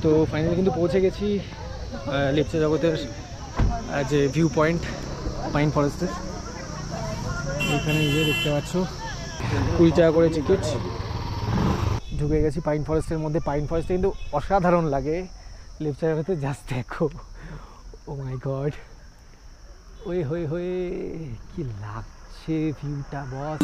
তো ফাইনালি কিন্তু পৌঁছে গেছি লেপচা জগতের যে ভিউ পয়েন্ট পাইন ফরেস্টের। এখানে গিয়ে দেখতে পাচ্ছ 20 টাকা করে টিকিট। ঢুকে গেছি পাইন ফরেস্টের মধ্যে। পাইন ফরেস্টে কিন্তু অসাধারণ লাগে লেপচা জগতে, জাস্ট দেখো। ও মাই গড, ওই হয়ে হয়ে কি লাগছে ভিউটা বস।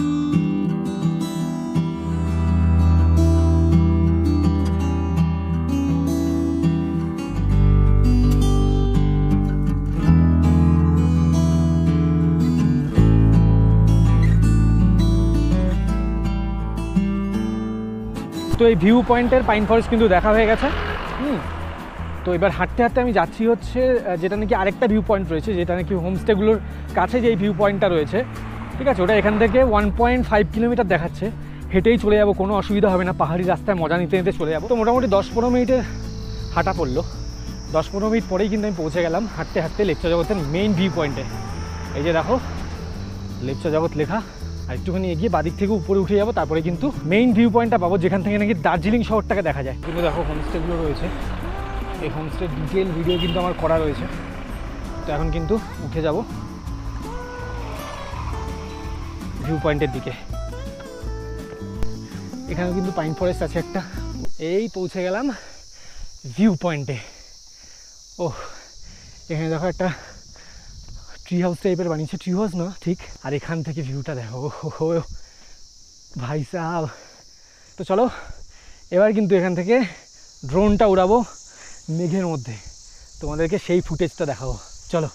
তো এই ভিউ পয়েন্টের পাইন ফরেস্ট কিন্তু দেখা হয়ে গেছে। তো এবার হাঁটতে হাঁটতে আমি যাচ্ছি হচ্ছে যেটা নাকি আরেকটা ভিউ পয়েন্ট রয়েছে, যেটা নাকি হোমস্টেগুলোর কাছে যে ভিউ পয়েন্টটা রয়েছে, ঠিক আছে, ওটা এখান থেকে 1.5 কিলোমিটার দেখাচ্ছে। হেঁটেই চলে যাবো, কোনো অসুবিধা হবে না, পাহাড়ি রাস্তায় মজা নিতে নিতে চলে যাবো। তো মোটামুটি 10-15 মিনিটের হাঁটা পড়লো। 10-15 মিনিট পরেই কিন্তু আমি পৌঁছে গেলাম হাঁটতে হাঁটতে লেপচা জগতের মেইন ভিউ পয়েন্টে। এই যে দেখো লেপচা জগৎ লেখা। আর একটুখানি এগিয়ে বাদিক থেকে উপরে উঠে যাবো, তারপরে কিন্তু মেইন ভিউ পয়েন্টটা পাবো, যেখান থেকে নাকি দার্জিলিং শহরটাকে দেখা যায়। কিন্তু দেখো হোমস্টেগুলো রয়েছে, এই হোমস্টের ডিটেল ভিডিও কিন্তু আমার করা রয়েছে। তো এখন কিন্তু উঠে যাব ভিউ পয়েন্টের দিকে। এখানেও কিন্তু পাইন ফরেস্ট আছে একটা। এই পৌঁছে গেলাম ভিউ পয়েন্টে। ও এখানে দেখো একটা ট্রি হাউস টাইপের বানিয়েছে, ট্রি হাউস না ঠিক। আর এখান থেকে ভিউটা দেখো, ও ভাই সাহ। তো চলো এবার কিন্তু এখান থেকে ড্রোনটা উড়াবো মেঘের মধ্যে, তোমাদেরকে সেই ফুটেজটা দেখাবো। চলো।